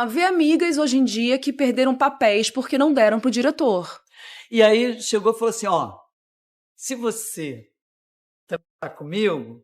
Vê amigas hoje em dia que perderam papéis porque não deram pro diretor. E aí chegou e falou assim, se você trabalhar comigo,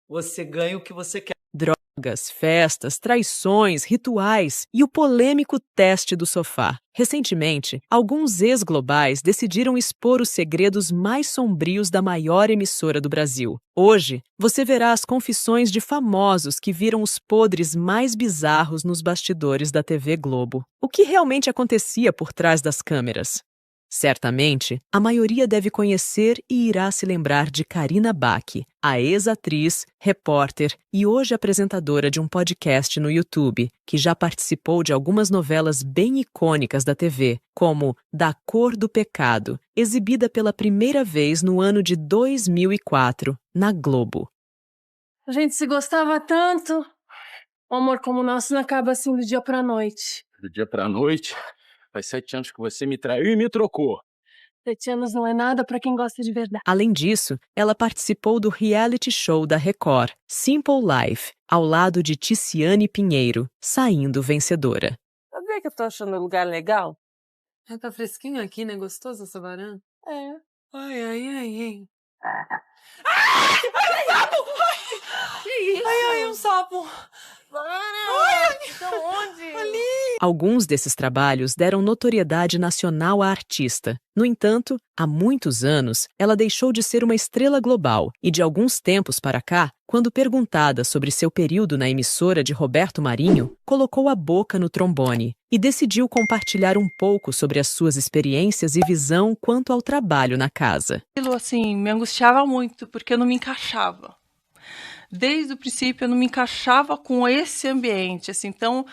você ganha o que você quer. Drogas, festas, traições, rituais e o polêmico teste do sofá. Recentemente, alguns ex-globais decidiram expor os segredos mais sombrios da maior emissora do Brasil. Hoje, você verá as confissões de famosos que viram os podres mais bizarros nos bastidores da TV Globo. O que realmente acontecia por trás das câmeras? Certamente, a maioria deve conhecer e irá se lembrar de Carina Bach, a ex-atriz, repórter e hoje apresentadora de um podcast no YouTube, que já participou de algumas novelas bem icônicas da TV, como Da Cor do Pecado, exibida pela primeira vez no ano de 2004, na Globo. A gente se gostava tanto. Um amor como o nosso não acaba assim do dia pra noite. Do dia pra noite? Faz 7 anos que você me traiu e me trocou. 7 anos não é nada pra quem gosta de verdade. Além disso, ela participou do reality show da Record, Simple Life, ao lado de Ticiane Pinheiro, saindo vencedora. Sabia que eu tô achando o lugar legal? Tá fresquinho aqui, né? Gostoso essa varanda? É. Ai. Ai, um sapo! Que isso? Ai, um sapo! Então onde? Ali! Alguns desses trabalhos deram notoriedade nacional à artista. No entanto, há muitos anos, ela deixou de ser uma estrela global e, de alguns tempos para cá, quando perguntada sobre seu período na emissora de Roberto Marinho, colocou a boca no trombone e decidiu compartilhar um pouco sobre as suas experiências e visão quanto ao trabalho na casa. Aquilo, assim, me angustiava muito, porque eu não me encaixava. Desde o princípio, eu não me encaixava com esse ambiente, assim, então...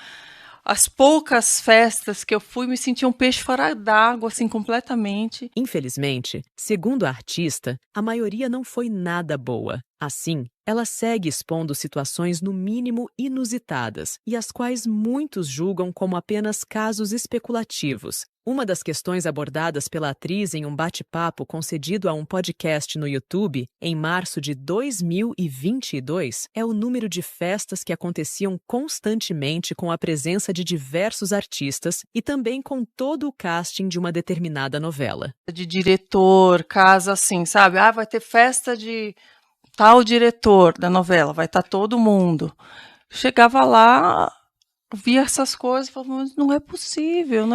As poucas festas que eu fui, me senti um peixe fora d'água, assim, completamente. Infelizmente, segundo a artista, a maioria não foi nada boa. Assim, ela segue expondo situações no mínimo inusitadas e as quais muitos julgam como apenas casos especulativos. Uma das questões abordadas pela atriz em um bate-papo concedido a um podcast no YouTube em março de 2022 é o número de festas que aconteciam constantemente com a presença de diversos artistas e também com todo o casting de uma determinada novela. De diretor, casa assim, sabe? Vai ter festa de tal diretor da novela, vai estar todo mundo. Chegava lá, via essas coisas e falava, mas não é possível.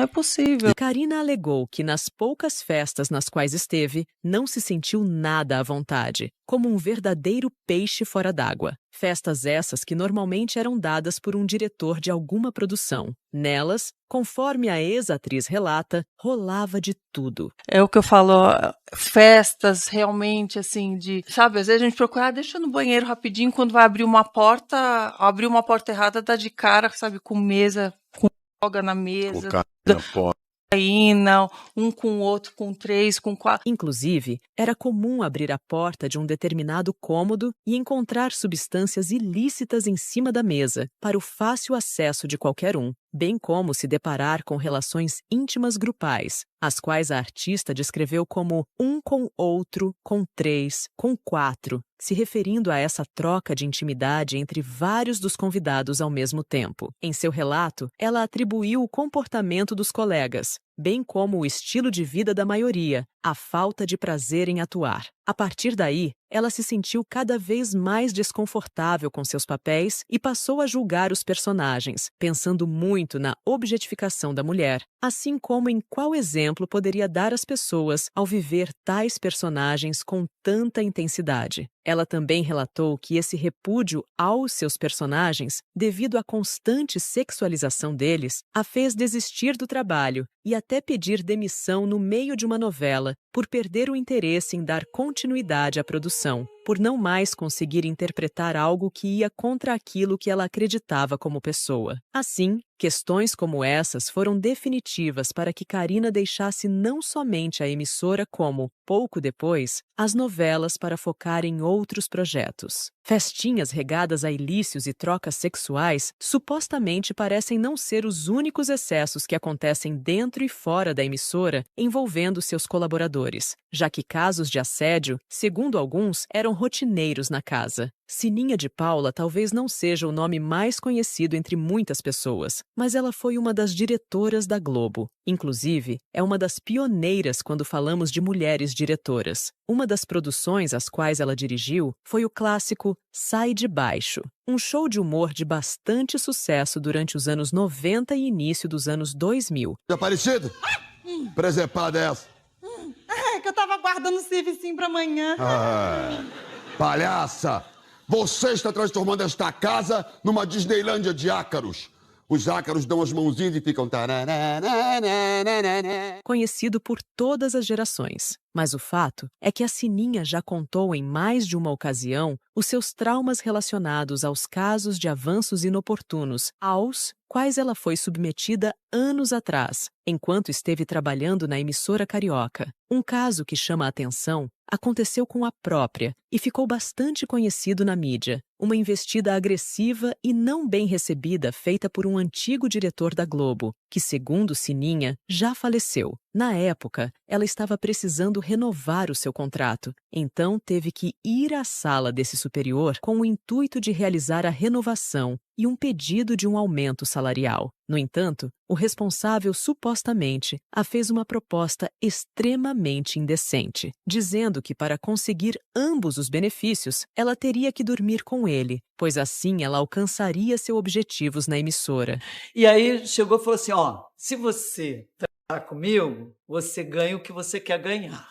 E Carina alegou que nas poucas festas nas quais esteve, não se sentiu nada à vontade, como um verdadeiro peixe fora d'água. Festas essas que normalmente eram dadas por um diretor de alguma produção. Nelas, conforme a ex-atriz relata, rolava de tudo. É o que eu falo, festas realmente, assim, sabe, às vezes a gente procura, deixa eu no banheiro rapidinho, quando vai abrir uma porta errada, dá de cara, sabe, com mesa, com droga na mesa. Um com o outro, com 3, com 4. Inclusive, era comum abrir a porta de um determinado cômodo e encontrar substâncias ilícitas em cima da mesa, para o fácil acesso de qualquer um, bem como se deparar com relações íntimas grupais, as quais a artista descreveu como um com outro, com 3, com 4, se referindo a essa troca de intimidade entre vários dos convidados ao mesmo tempo. Em seu relato, ela atribuiu o comportamento dos colegas, bem como o estilo de vida da maioria, à falta de prazer em atuar. A partir daí, ela se sentiu cada vez mais desconfortável com seus papéis e passou a julgar os personagens, pensando muito na objetificação da mulher, assim como em qual exemplo poderia dar às pessoas ao viver tais personagens com tanta intensidade. Ela também relatou que esse repúdio aos seus personagens, devido à constante sexualização deles, a fez desistir do trabalho e até pedir demissão no meio de uma novela, por perder o interesse em dar continuidade à produção, por não mais conseguir interpretar algo que ia contra aquilo que ela acreditava como pessoa. Assim, questões como essas foram definitivas para que Carina deixasse não somente a emissora como, pouco depois, as novelas para focar em outros projetos. Festinhas regadas a ilícios e trocas sexuais supostamente parecem não ser os únicos excessos que acontecem dentro e fora da emissora envolvendo seus colaboradores, já que casos de assédio, segundo alguns, eram rotineiros na casa. Sininha de Paula talvez não seja o nome mais conhecido entre muitas pessoas, mas ela foi uma das diretoras da Globo. Inclusive, é uma das pioneiras quando falamos de mulheres diretoras. Uma das produções às quais ela dirigiu foi o clássico Sai de Baixo, um show de humor de bastante sucesso durante os anos 90 e início dos anos 2000. Aparecido? Presepada essa? É que eu tava guardando o servicinho pra amanhã. Palhaça! Você está transformando esta casa numa Disneylândia de ácaros. Os ácaros dão as mãozinhas e ficam... Conhecido por todas as gerações. Mas o fato é que a Sininha já contou em mais de uma ocasião os seus traumas relacionados aos casos de avanços inoportunos aos quais ela foi submetida anos atrás, enquanto esteve trabalhando na emissora carioca. Um caso que chama a atenção aconteceu com a própria e ficou bastante conhecido na mídia. Uma investida agressiva e não bem recebida feita por um antigo diretor da Globo, que, segundo Sininha, já faleceu. Na época, ela estava precisando renovar o seu contrato, então teve que ir à sala desse superior com o intuito de realizar a renovação e um pedido de um aumento salarial. No entanto, o responsável supostamente a fez uma proposta extremamente indecente, dizendo que para conseguir ambos os benefícios, ela teria que dormir com ele, pois assim ela alcançaria seus objetivos na emissora. E aí chegou e falou assim, ó, se você trabalhar comigo, você ganha o que você quer ganhar,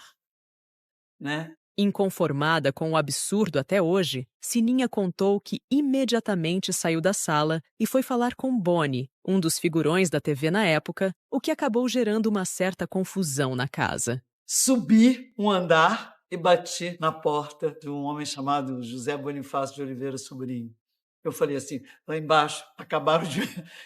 né? Inconformada com o absurdo até hoje, Sininha contou que imediatamente saiu da sala e foi falar com Boni, um dos figurões da TV na época, o que acabou gerando uma certa confusão na casa. Subi um andar e bati na porta de um homem chamado José Bonifácio de Oliveira Sobrinho. Eu falei assim, lá embaixo, acabaram de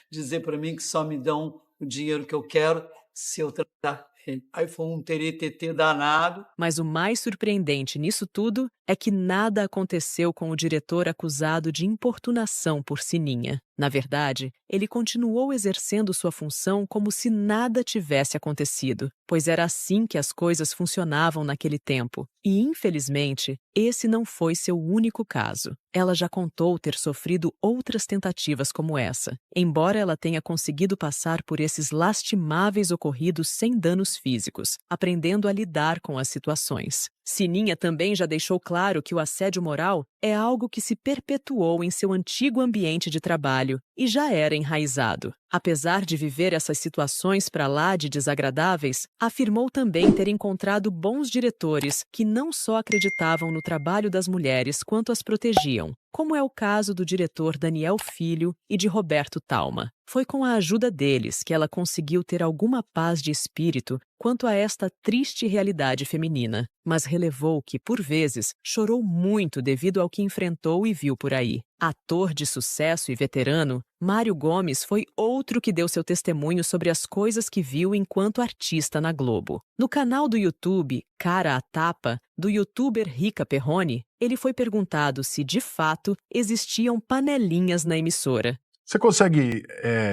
dizer para mim que só me dão o dinheiro que eu quero se eu tratar ele. Aí foi um teretetê danado. Mas o mais surpreendente nisso tudo é que nada aconteceu com o diretor acusado de importunação por Sininha. Na verdade, ele continuou exercendo sua função como se nada tivesse acontecido, pois era assim que as coisas funcionavam naquele tempo. E, infelizmente, esse não foi seu único caso. Ela já contou ter sofrido outras tentativas como essa, embora ela tenha conseguido passar por esses lastimáveis ocorridos sem danos físicos, aprendendo a lidar com as situações. Sininha também já deixou claro que o assédio moral é algo que se perpetuou em seu antigo ambiente de trabalho e já era enraizado. Apesar de viver essas situações para lá de desagradáveis, afirmou também ter encontrado bons diretores que não só acreditavam no trabalho das mulheres quanto as protegiam, como é o caso do diretor Daniel Filho e de Roberto Talma. Foi com a ajuda deles que ela conseguiu ter alguma paz de espírito quanto a esta triste realidade feminina, mas relevou que, por vezes, chorou muito devido ao que enfrentou e viu por aí. Ator de sucesso e veterano, Mário Gomes foi outro que deu seu testemunho sobre as coisas que viu enquanto artista na Globo. No canal do YouTube Cara a Tapa, do youtuber Rica Perrone, ele foi perguntado se, de fato, existiam panelinhas na emissora. Você consegue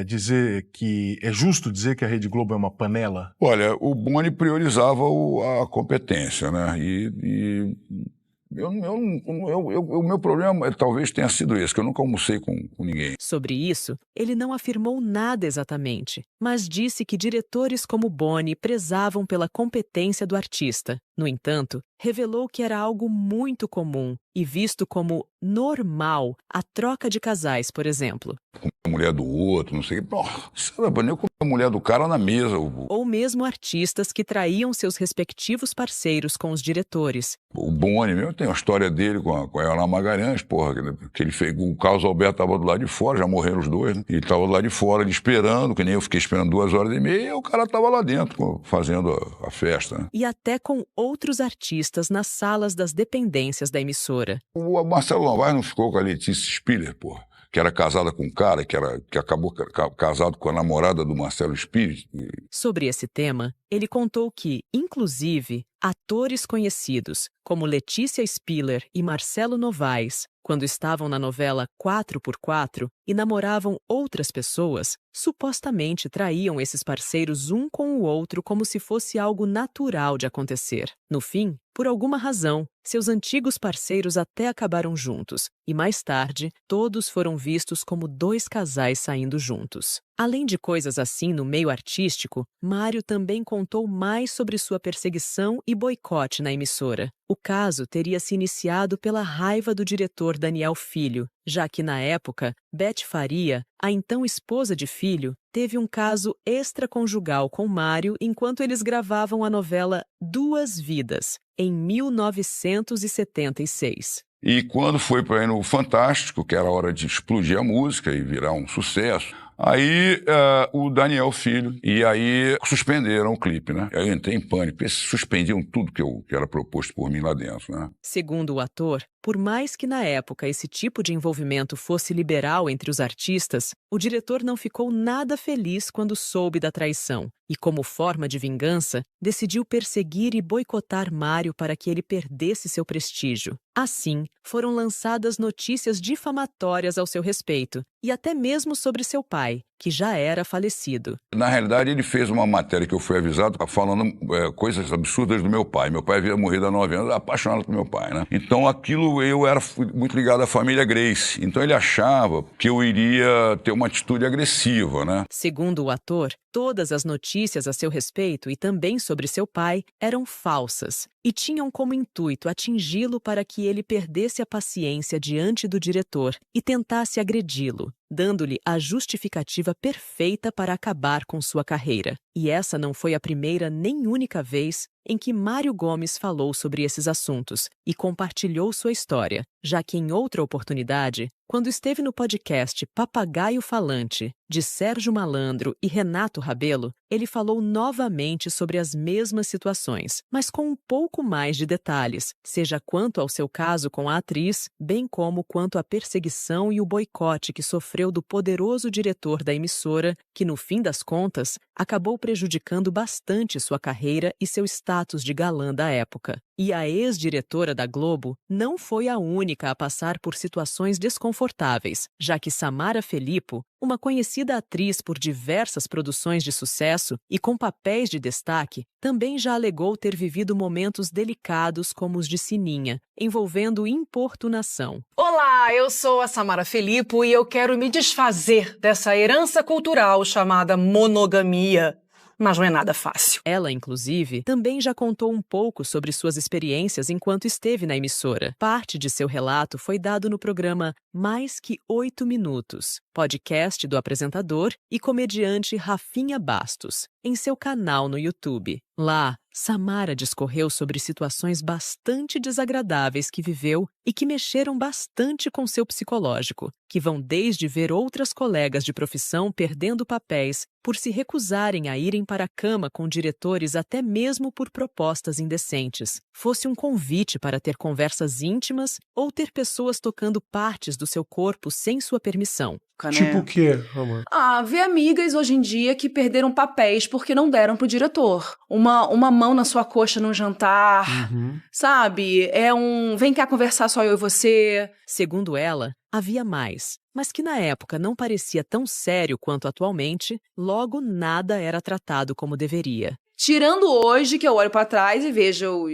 dizer que é justo dizer que a Rede Globo é uma panela? Olha, o Boni priorizava a competência, né? O meu problema talvez tenha sido esse, que eu nunca almocei com ninguém. Sobre isso, ele não afirmou nada exatamente, mas disse que diretores como Boni prezavam pela competência do artista. No entanto, revelou que era algo muito comum e visto como normal a troca de casais, por exemplo. Com a mulher do outro, não sei o que. Sabe, eu com a mulher do cara na mesa. Ou mesmo artistas que traíam seus respectivos parceiros com os diretores. O Boni mesmo tem uma história dele com a Ela Magalhães, que ele fez. O Carlos Alberto estava do lado de fora, já morreram os dois, né? Ele estava do lado de fora, ele esperando, que nem eu fiquei esperando 2h30, e o cara estava lá dentro, fazendo a festa. Né? E até com outros artistas nas salas das dependências da emissora. O Marcelo Novaes não ficou com a Letícia Spiller, que era casada com um cara, que acabou casado com a namorada do Marcelo Spiller. Sobre esse tema, ele contou que, inclusive, atores conhecidos, como Letícia Spiller e Marcelo Novaes, quando estavam na novela 4x4 e namoravam outras pessoas, supostamente traíam esses parceiros um com o outro como se fosse algo natural de acontecer. No fim, por alguma razão, seus antigos parceiros até acabaram juntos, e mais tarde, todos foram vistos como dois casais saindo juntos. Além de coisas assim no meio artístico, Mário também contou mais sobre sua perseguição e boicote na emissora. O caso teria se iniciado pela raiva do diretor Daniel Filho, já que, na época, Beth Faria, a então esposa de Filho, teve um caso extraconjugal com Mário enquanto eles gravavam a novela Duas Vidas, em 1976. E quando foi para ir no Fantástico, que era a hora de explodir a música e virar um sucesso, aí o Daniel Filho, e aí suspenderam o clipe, né? Aí eu entrei em pânico, porque suspendiam tudo que era proposto por mim lá dentro, né? Segundo o ator, por mais que na época esse tipo de envolvimento fosse liberal entre os artistas, o diretor não ficou nada feliz quando soube da traição e, como forma de vingança, decidiu perseguir e boicotar Mário para que ele perdesse seu prestígio. Assim, foram lançadas notícias difamatórias ao seu respeito e até mesmo sobre seu pai, que já era falecido. Na realidade, ele fez uma matéria que eu fui avisado falando coisas absurdas do meu pai. Meu pai havia morrido há 9 anos, apaixonado por meu pai, né? Então aquilo, eu era muito ligado à família Grace. Então ele achava que eu iria ter uma atitude agressiva, né? Segundo o ator, todas as notícias a seu respeito e também sobre seu pai eram falsas e tinham como intuito atingi-lo para que ele perdesse a paciência diante do diretor e tentasse agredi-lo, dando-lhe a justificativa perfeita para acabar com sua carreira. E essa não foi a primeira nem única vez em que Mário Gomes falou sobre esses assuntos e compartilhou sua história, já que em outra oportunidade, quando esteve no podcast Papagaio Falante, de Sérgio Malandro e Renato Rabelo, ele falou novamente sobre as mesmas situações, mas com um pouco mais de detalhes, seja quanto ao seu caso com a atriz, bem como quanto à perseguição e o boicote que sofreu do poderoso diretor da emissora, que no fim das contas, acabou prejudicando bastante sua carreira e seu status de galã da época. E a ex-diretora da Globo não foi a única a passar por situações desconfortáveis, já que Samara Filippo, uma conhecida atriz por diversas produções de sucesso e com papéis de destaque, também já alegou ter vivido momentos delicados como os de Sininha, envolvendo importunação. Olá, eu sou a Samara Filippo e eu quero me desfazer dessa herança cultural chamada monogamia. Mas não é nada fácil. Ela, inclusive, também já contou um pouco sobre suas experiências enquanto esteve na emissora. Parte de seu relato foi dado no programa Mais Que 8 Minutos, podcast do apresentador e comediante Rafinha Bastos, em seu canal no YouTube. Lá, Samara discorreu sobre situações bastante desagradáveis que viveu e que mexeram bastante com seu psicológico, que vão desde ver outras colegas de profissão perdendo papéis por se recusarem a irem para a cama com diretores até mesmo por propostas indecentes, fosse um convite para ter conversas íntimas ou ter pessoas tocando partes do seu corpo sem sua permissão. Tipo o quê, amor? Ver amigas hoje em dia que perderam papéis porque não deram pro diretor. Uma mão na sua coxa num jantar, sabe? Vem cá conversar só eu e você. Segundo ela, havia mais, mas que na época não parecia tão sério quanto atualmente, logo nada era tratado como deveria. Tirando hoje que eu olho pra trás e vejo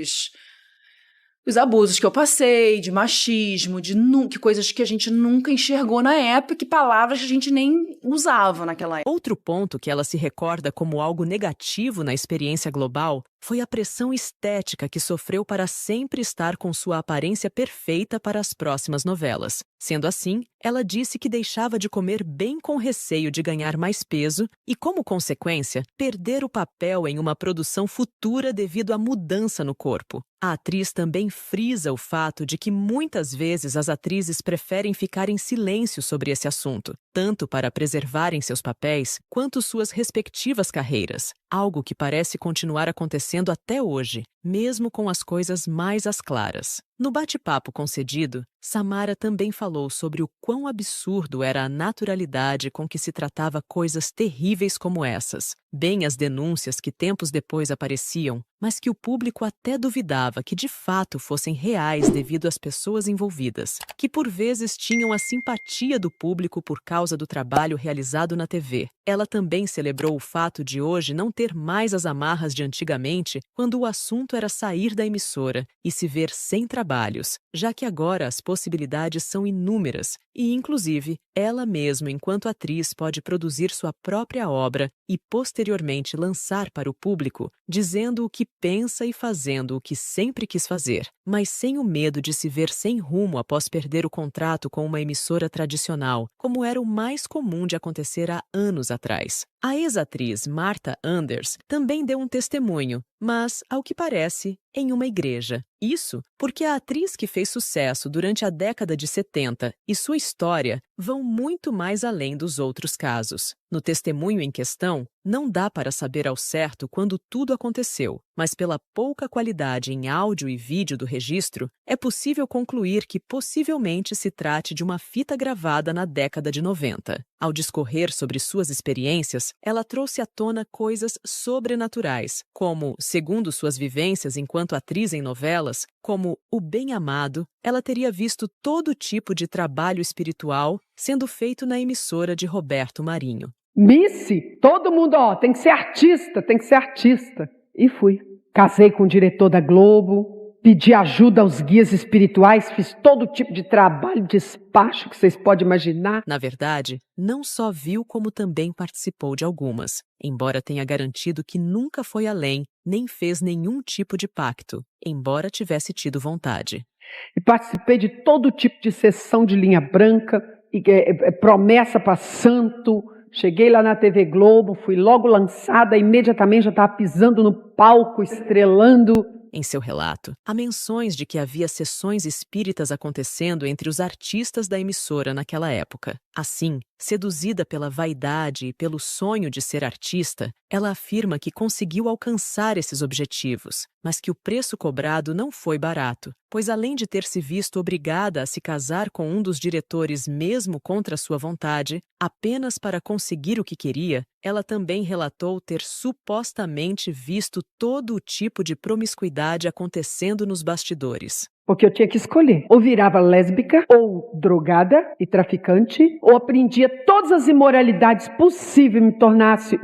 os abusos que eu passei, de machismo, que coisas que a gente nunca enxergou na época, e palavras que a gente nem usava naquela época. Outro ponto que ela se recorda como algo negativo na experiência global foi a pressão estética que sofreu para sempre estar com sua aparência perfeita para as próximas novelas. Sendo assim, ela disse que deixava de comer bem com receio de ganhar mais peso e, como consequência, perder o papel em uma produção futura devido à mudança no corpo. A atriz também frisa o fato de que muitas vezes as atrizes preferem ficar em silêncio sobre esse assunto, tanto para preservarem seus papéis quanto suas respectivas carreiras, algo que parece continuar acontecendo até hoje, mesmo com as coisas mais às claras. No bate-papo concedido, Samara também falou sobre o quão absurdo era a naturalidade com que se tratava coisas terríveis como essas, bem as denúncias que tempos depois apareciam, mas que o público até duvidava que de fato fossem reais devido às pessoas envolvidas, que por vezes tinham a simpatia do público por causa do trabalho realizado na TV. Ela também celebrou o fato de hoje não ter mais as amarras de antigamente, quando o assunto era sair da emissora e se ver sem trabalhos, já que agora as possibilidades são inúmeras e, inclusive, ela mesma, enquanto atriz, pode produzir sua própria obra e posteriormente lançar para o público, dizendo o que pensa e fazendo o que sempre quis fazer, mas sem o medo de se ver sem rumo após perder o contrato com uma emissora tradicional, como era o mais comum de acontecer há anos atrás. A ex-atriz Martha Anders também deu um testemunho, mas, ao que parece, em uma igreja. Isso porque a atriz que fez sucesso durante a década de 70 e sua história vão muito mais além dos outros casos. No testemunho em questão, não dá para saber ao certo quando tudo aconteceu, mas pela pouca qualidade em áudio e vídeo do registro, é possível concluir que possivelmente se trate de uma fita gravada na década de 90. Ao discorrer sobre suas experiências, ela trouxe à tona coisas sobrenaturais, como, segundo suas vivências enquanto atriz em novelas, como O Bem-Amado, ela teria visto todo tipo de trabalho espiritual sendo feito na emissora de Roberto Marinho. Missy, todo mundo, tem que ser artista, tem que ser artista. E fui. Casei com o diretor da Globo, pedi ajuda aos guias espirituais, fiz todo tipo de trabalho, despacho que vocês podem imaginar. Na verdade, não só viu como também participou de algumas, embora tenha garantido que nunca foi além, nem fez nenhum tipo de pacto, embora tivesse tido vontade. E participei de todo tipo de sessão de linha branca, promessa para santo. Cheguei lá na TV Globo, fui logo lançada, imediatamente já estava pisando no palco, estrelando. Em seu relato, há menções de que havia sessões espíritas acontecendo entre os artistas da emissora naquela época. Assim, seduzida pela vaidade e pelo sonho de ser artista, ela afirma que conseguiu alcançar esses objetivos, mas que o preço cobrado não foi barato, pois além de ter se visto obrigada a se casar com um dos diretores mesmo contra sua vontade, apenas para conseguir o que queria, ela também relatou ter supostamente visto todo o tipo de promiscuidade acontecendo nos bastidores. Porque eu tinha que escolher. Ou virava lésbica, ou drogada e traficante, ou aprendia todas as imoralidades possíveis,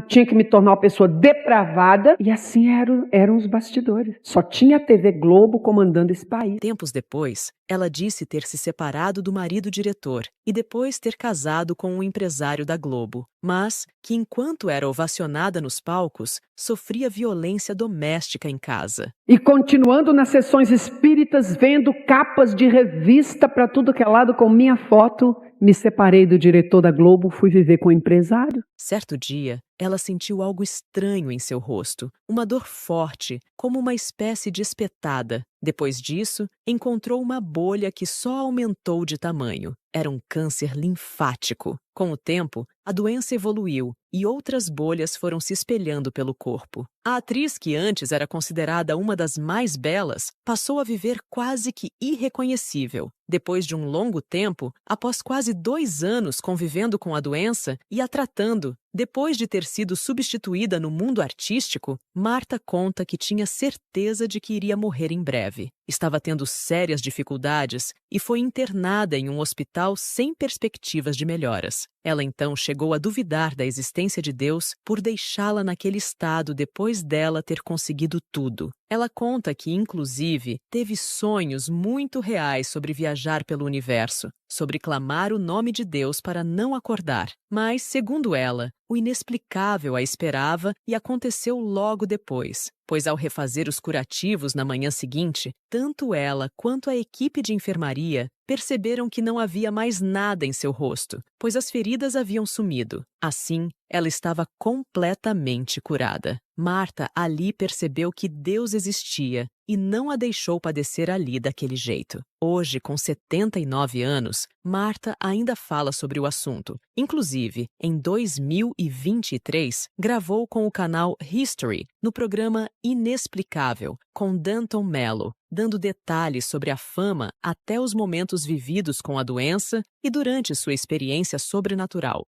tinha que me tornar uma pessoa depravada. E assim eram os bastidores. Só tinha a TV Globo comandando esse país. Tempos depois, ela disse ter se separado do marido diretor e depois ter casado com um empresário da Globo, mas que enquanto era ovacionada nos palcos, sofria violência doméstica em casa. E continuando nas sessões espíritas, vendo capas de revista para tudo que é lado com minha foto, me separei do diretor da Globo, fui viver com o empresário. Certo dia, ela sentiu algo estranho em seu rosto, uma dor forte, como uma espécie de espetada. Depois disso, encontrou uma bolha que só aumentou de tamanho. Era um câncer linfático. Com o tempo, a doença evoluiu e outras bolhas foram se espelhando pelo corpo. A atriz, que antes era considerada uma das mais belas, passou a viver quase que irreconhecível. Depois de um longo tempo, após quase 2 anos convivendo com a doença e a tratando, depois de ter sido substituída no mundo artístico, Martha conta que tinha certeza de que iria morrer em breve. Estava tendo sérias dificuldades e foi internada em um hospital sem perspectivas de melhoras. Ela então chegou a duvidar da existência de Deus por deixá-la naquele estado depois dela ter conseguido tudo. Ela conta que, inclusive, teve sonhos muito reais sobre viajar pelo universo, sobre clamar o nome de Deus para não acordar. Mas, segundo ela, o inexplicável a esperava e aconteceu logo depois, pois ao refazer os curativos na manhã seguinte, tanto ela quanto a equipe de enfermaria perceberam que não havia mais nada em seu rosto, pois as feridas haviam sumido. Assim, ela estava completamente curada. Martha ali percebeu que Deus existia e não a deixou padecer ali daquele jeito. Hoje, com 79 anos, Martha ainda fala sobre o assunto. Inclusive, em 2023, gravou com o canal History, no programa Inexplicável, com Danton Mello. dando detalhes sobre a fama até os momentos vividos com a doença e durante sua experiência sobrenatural.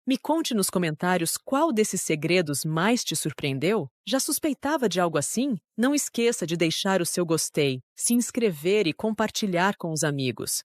Me conte nos comentários qual desses segredos mais te surpreendeu. Já suspeitava de algo assim? Não esqueça de deixar o seu gostei, se inscrever e compartilhar com os amigos.